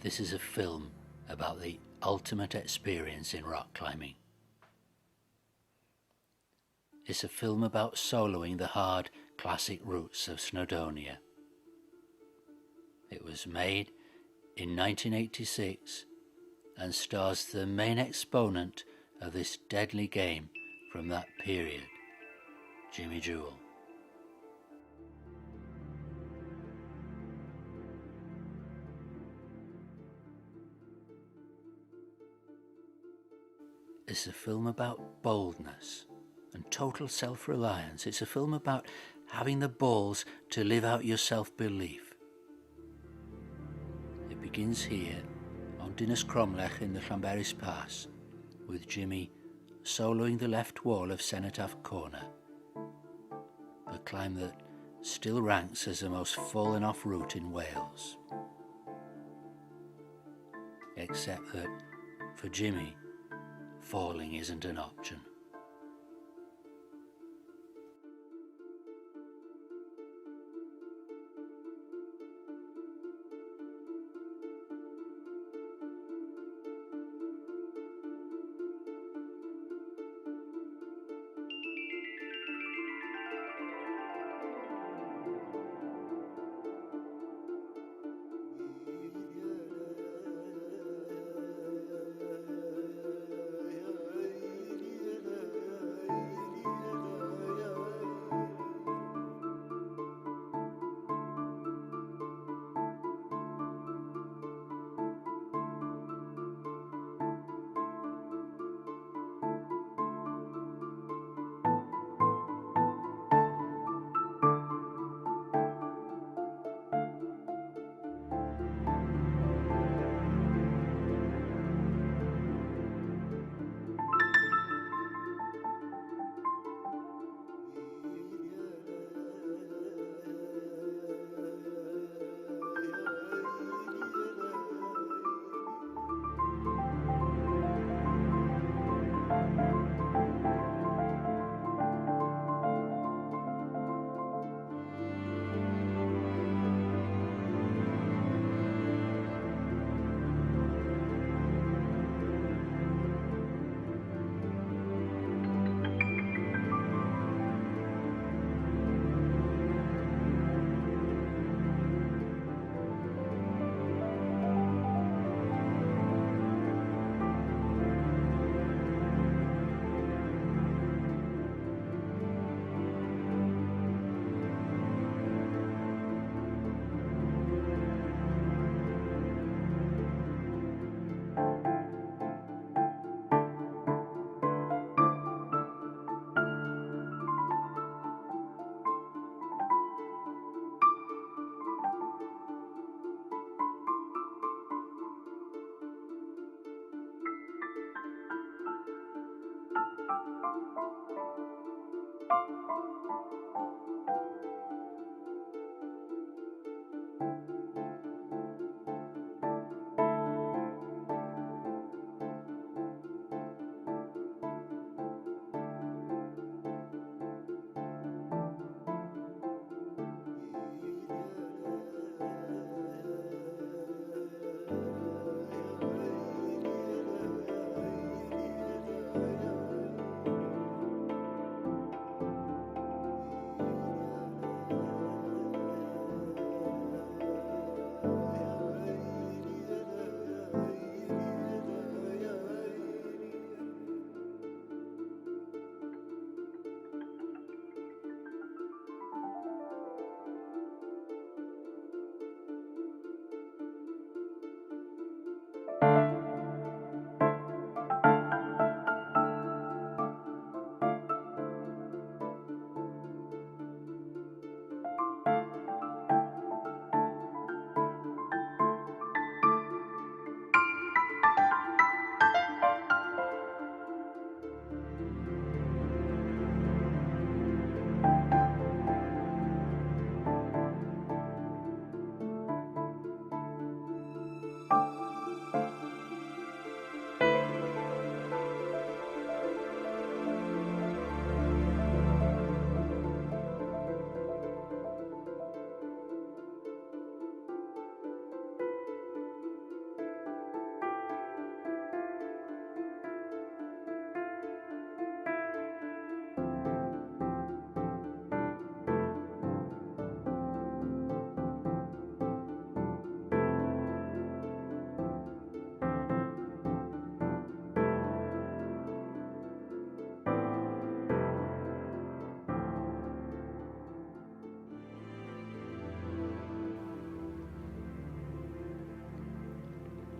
This is a film about the ultimate experience in rock climbing. It's a film about soloing the hard, classic routes of Snowdonia. It was made in 1986 and stars the main exponent of this deadly game from that period, Jimmy Jewell. It's a film about boldness and total self-reliance. It's a film about having the balls to live out your self-belief. It begins here on Dinas Cromlech in the Llanberis Pass, with Jimmy soloing the left wall of Cenotaph Corner, a climb that still ranks as the most fallen off route in Wales. Except that, for Jimmy, falling isn't an option.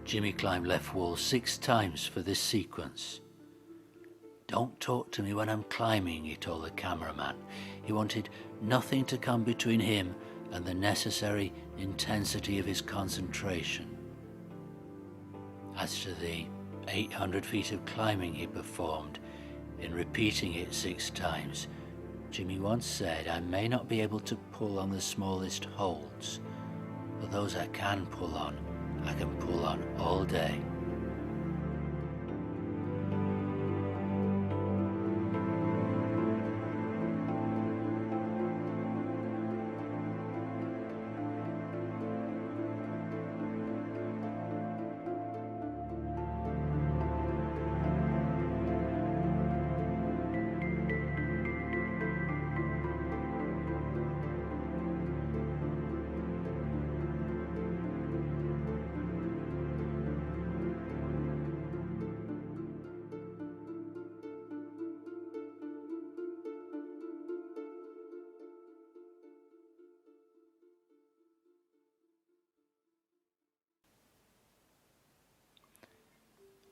Jimmy climbed left wall 6 times for this sequence. "Don't talk to me when I'm climbing," he told the cameraman. He wanted nothing to come between him and the necessary intensity of his concentration. As to the 800 feet of climbing he performed, in repeating it 6 times, Jimmy once said, "I may not be able to pull on the smallest holds, but those I can pull on, I can pull on all day."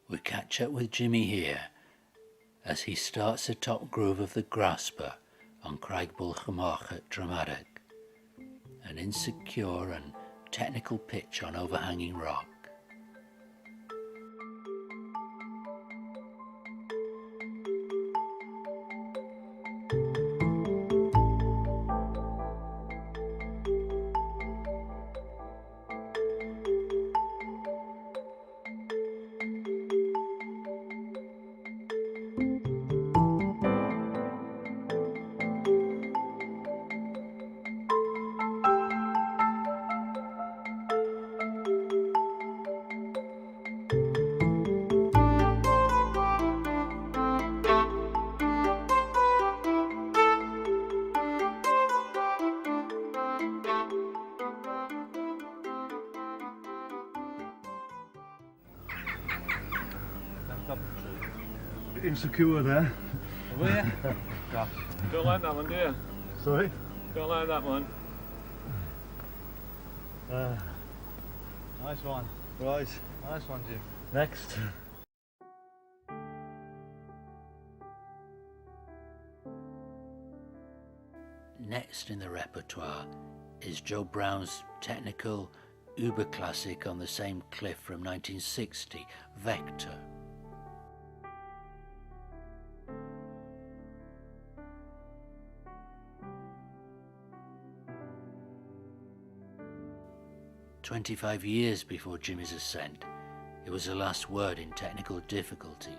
We catch up with Jimmy here as he starts the top groove of the Grasper on Craigbulchamoch at Dramatic, an insecure and technical pitch on overhanging rock. Insecure there. Oh yeah? Gosh. Don't like that one, do you? Sorry? Don't like that one. Nice one. Right. Nice one, Jim. Next. Next in the repertoire is Joe Brown's technical uber classic on the same cliff from 1960, Vector. "25 years before Jimmy's ascent, it was the last word in technical difficulty.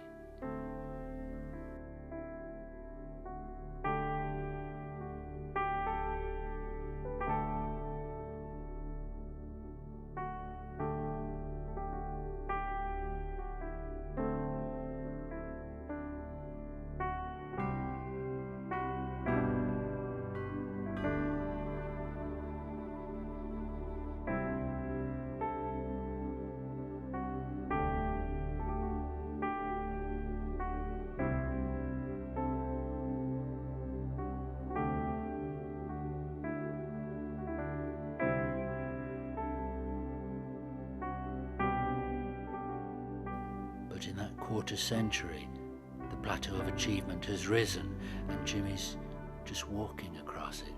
But in that quarter century, the plateau of achievement has risen and Jimmy's just walking across it.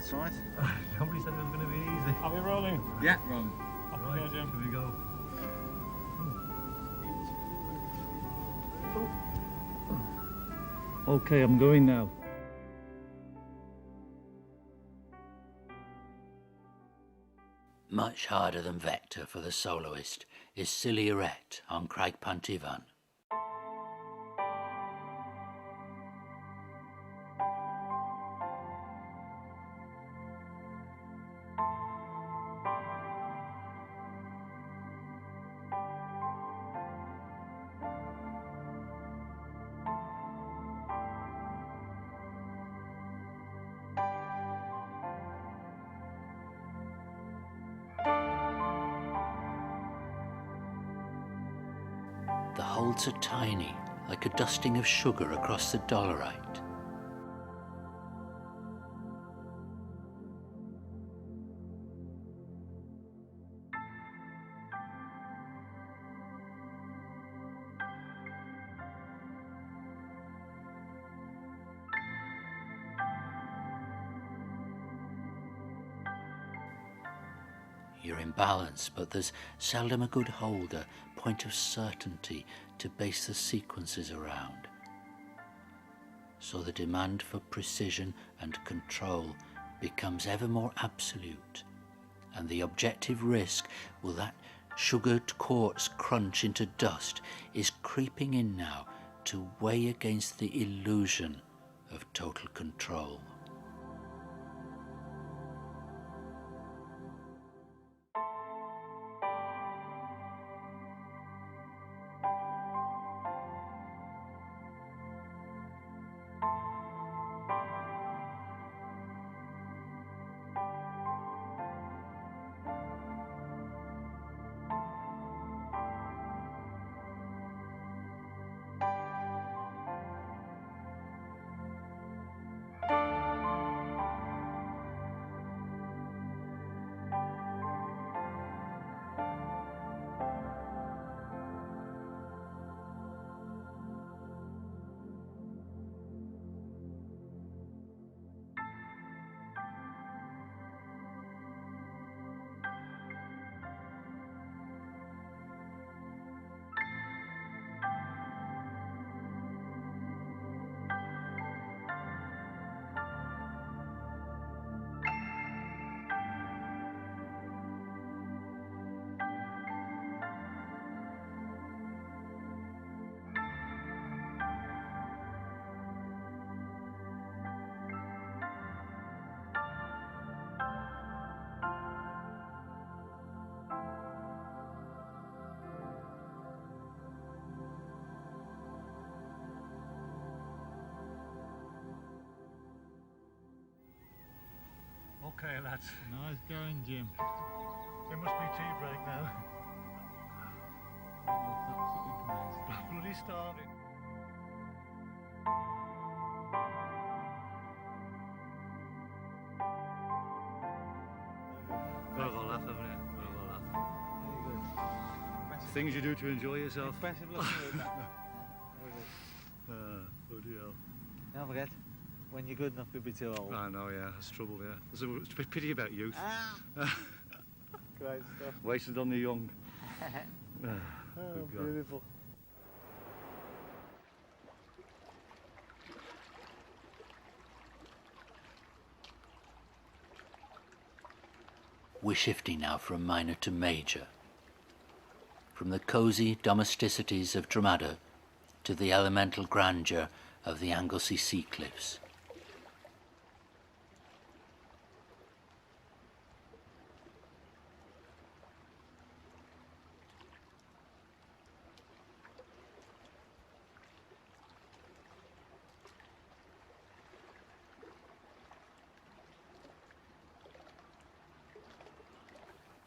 That's right. Nobody said it was going to be easy. Are we rolling? Yeah, rolling. Off Right, we go, Jim. here we go. Okay, I'm going now. Much harder than Vector for the soloist is Silhouette on Craig Pantivan. The holds are tiny, like a dusting of sugar across the dolerite. You're in balance, but there's seldom a good holder, point of certainty to base the sequences around. So the demand for precision and control becomes ever more absolute, and the objective risk, will that sugared quartz crunch into dust, is creeping in now to weigh against the illusion of total control. Okay, lads. Nice going, Jim. It must be tea break now. Bloody starving. Got a good laugh, haven't you? Got a good laugh. Very good. Things you do to enjoy yourself. Impressive looking. Bloody hell. Don't forget, when you're good enough, you'll be too old. I know, yeah, that's trouble, yeah. There's a pity about youth. Great stuff. Wasted on the young. Oh, Good God. beautiful. We're shifting now from minor to major, from the cosy domesticities of Dromada to the elemental grandeur of the Anglesey sea cliffs.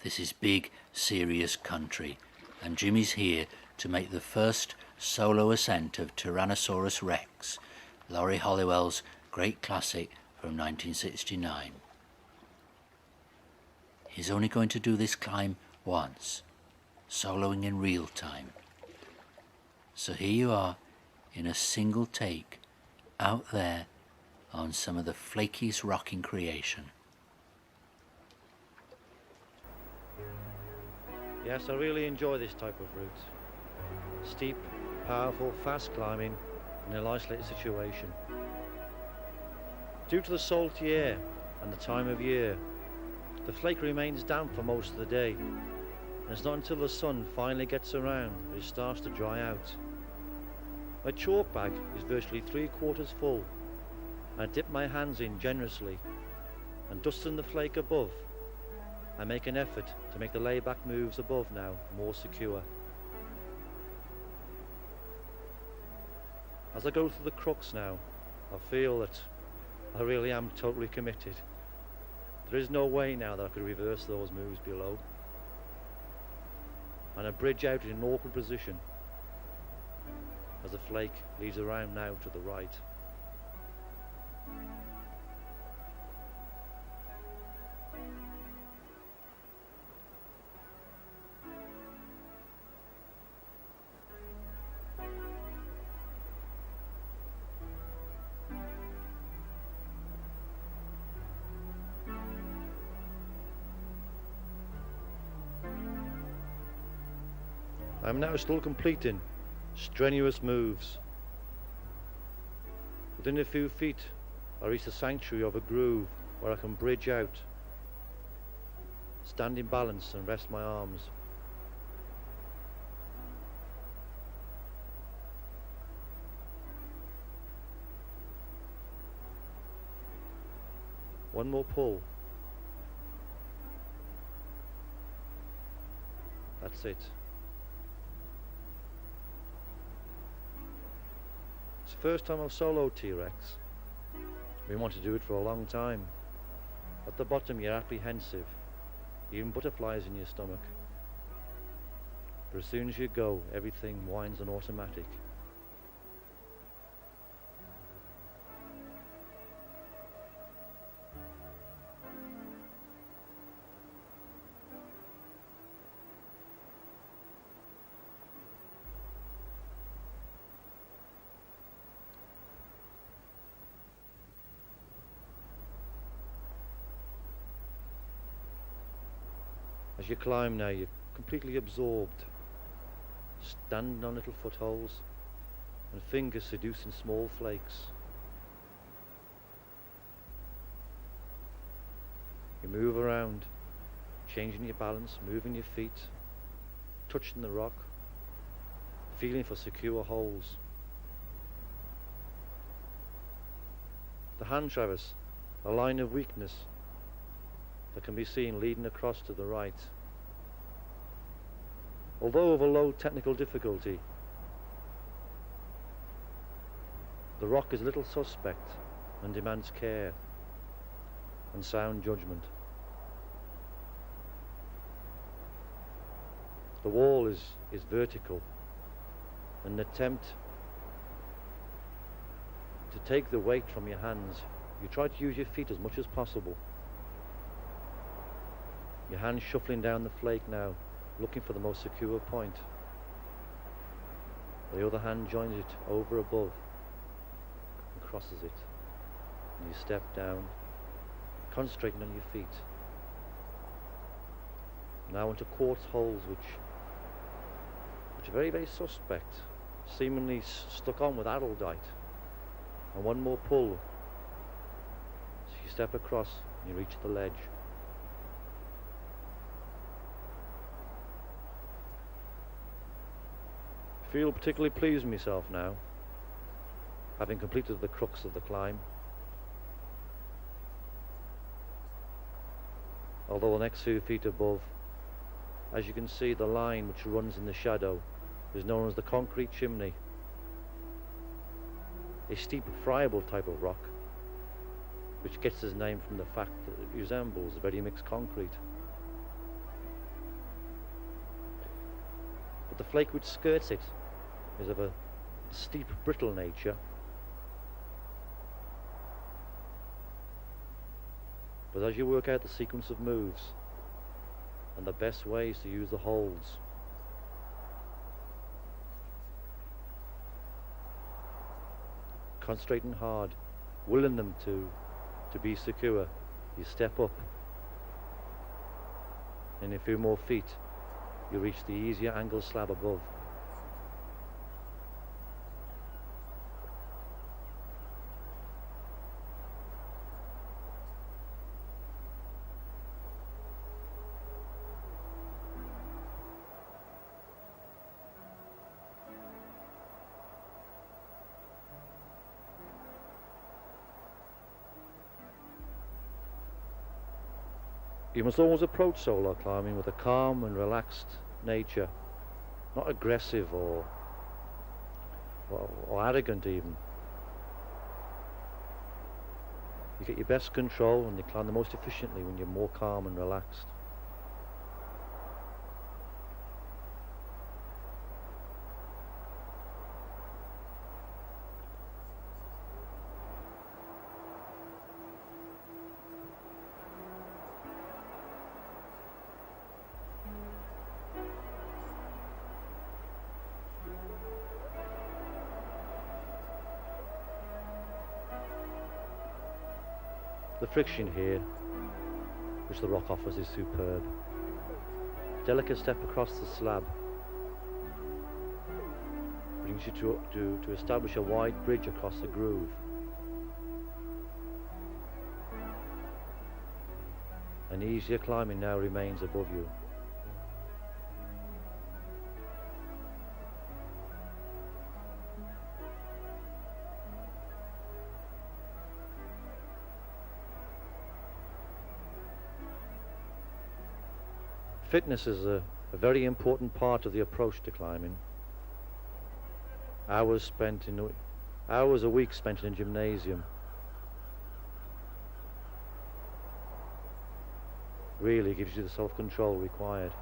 This is big, serious country, and Jimmy's here to make the first solo ascent of Tyrannosaurus Rex, Laurie Halliwell's great classic from 1969. He's only going to do this climb once, soloing in real time. So here you are, in a single take, out there on some of the flakiest rock in creation. Yes, I really enjoy this type of route. Steep, powerful, fast climbing in an isolated situation. Due to the salty air and the time of year, the flake remains damp for most of the day, and it's not until the sun finally gets around that it starts to dry out. My chalk bag is virtually 3/4 full, and I dip my hands in generously, and dusting the flake above, I make an effort to make the layback moves above now more secure. As I go through the crux now, I feel that I really am totally committed. There is no way now that I could reverse those moves below. And I bridge out in an awkward position as the flake leads around now to the right. I'm now still completing strenuous moves. Within a few feet, I reach the sanctuary of a groove where I can bridge out, stand in balance and rest my arms. One more pull. That's it. It's the first time I've soloed T-Rex. We want to do it for a long time. At the bottom you're apprehensive, even butterflies in your stomach. But as soon as you go, everything winds on automatic. As you climb now, you're completely absorbed, standing on little footholds and fingers seducing small flakes. You move around, changing your balance, moving your feet, touching the rock, feeling for secure holds. The hand traverse, a line of weakness that can be seen leading across to the right. Although of a low technical difficulty, the rock is a little suspect and demands care and sound judgment. The wall is vertical, an attempt to take the weight from your hands. You try to use your feet as much as possible. Your hand shuffling down the flake now, looking for the most secure point. The other hand joins it over above and crosses it. And you step down, concentrating on your feet. Now into quartz holes which are very, very suspect, seemingly stuck on with araldite. And one more pull. So you step across and you reach the ledge. I feel particularly pleased with myself now, having completed the crux of the climb. Although the next few feet above, as you can see, the line which runs in the shadow is known as the concrete chimney, a steep friable type of rock which gets its name from the fact that it resembles very mixed concrete. But the flake which skirts it is of a steep, brittle nature. But as you work out the sequence of moves and the best ways to use the holds, concentrating hard, willing them to be secure, you step up. In a few more feet, you reach the easier angled slab above. You must always approach solo climbing with a calm and relaxed nature, not aggressive or arrogant even. You get your best control and you climb the most efficiently when you're more calm and relaxed. The friction here, which the rock offers, is superb. Delicate step across the slab brings you to establish a wide bridge across the groove. And easier climbing now remains above you. Fitness is a very important part of the approach to climbing. Hours a week spent in a gymnasium really gives you the self-control required.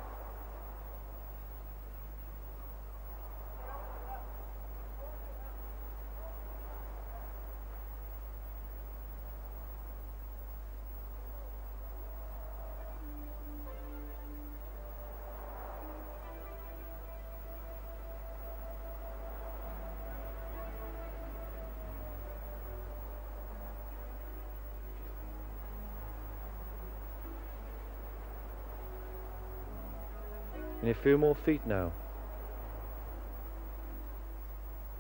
In a few more feet now.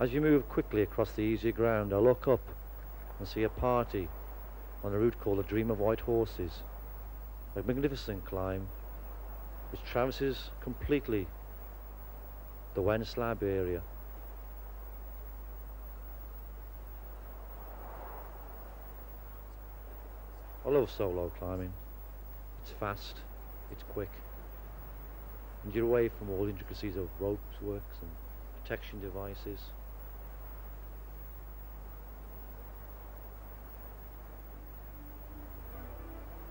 As you move quickly across the easier ground, I look up and see a party on a route called the Dream of White Horses, a magnificent climb which traverses completely the Wen slab area. I love solo climbing. It's fast, it's quick, and you're away from all intricacies of ropes works and protection devices.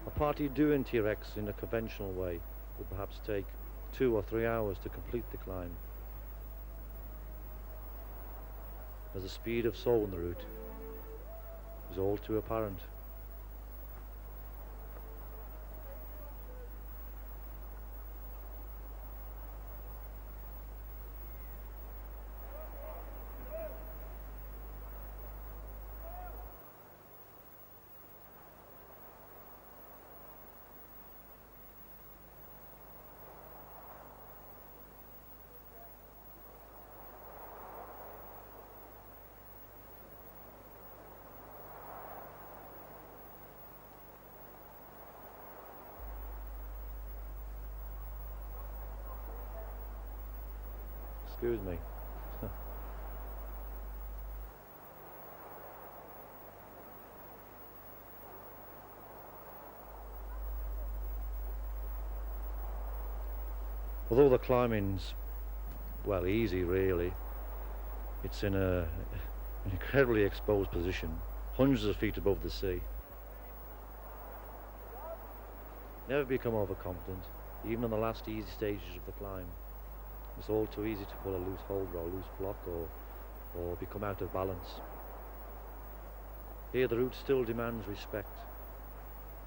A party doing T-Rex in a conventional way would perhaps take 2 or 3 hours to complete the climb, as the speed of soul on the route is all too apparent. Excuse me. Although the climbing's, well, easy really, it's in an incredibly exposed position, hundreds of feet above the sea. Never become overconfident, even on the last easy stages of the climb. It's all too easy to pull a loose holder or a loose block or become out of balance. Here the route still demands respect.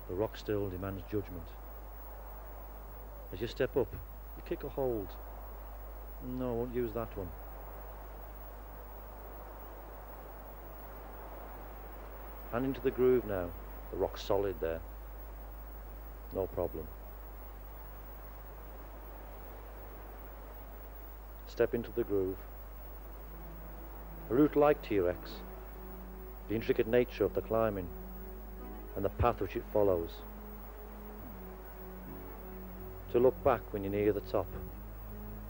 The rock still demands judgment. As you step up, you kick a hold. No, I won't use that one. And into the groove now. The rock's solid there. No problem. step into the groove. A route like T-Rex, the intricate nature of the climbing and the path which it follows. To look back when you're near the top,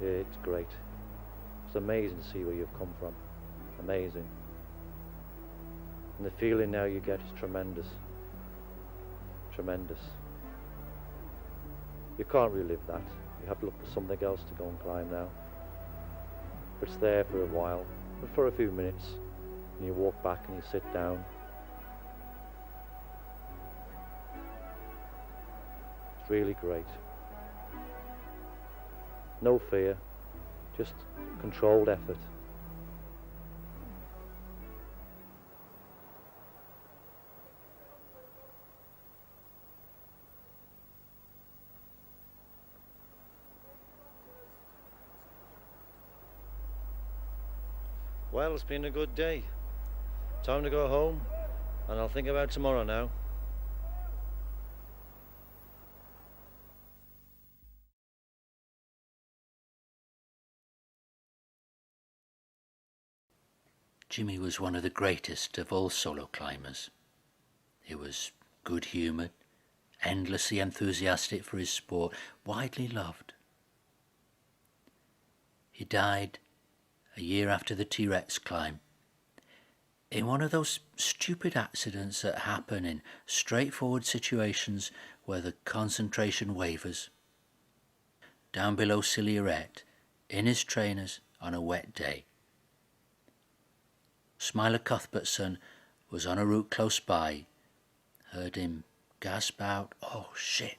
yeah, it's great. It's amazing to see where you've come from. Amazing. And the feeling now you get is tremendous. Tremendous. You can't relive that. You have to look for something else to go and climb now. But it's there for a while, but for a few minutes, and you walk back and you sit down. It's really great. No fear, just controlled effort. Well, it's been a good day. Time to go home, and I'll think about tomorrow now. Jimmy was one of the greatest of all solo climbers. He was good-humoured, endlessly enthusiastic for his sport, widely loved. He died a year after the T-Rex climb, in one of those stupid accidents that happen in straightforward situations where the concentration wavers. Down below Silhouette, in his trainers on a wet day. Smiler Cuthbertson was on a route close by, heard him gasp out, "Oh shit."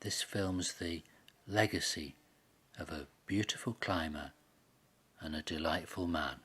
This films the legacy of a beautiful climber and a delightful man.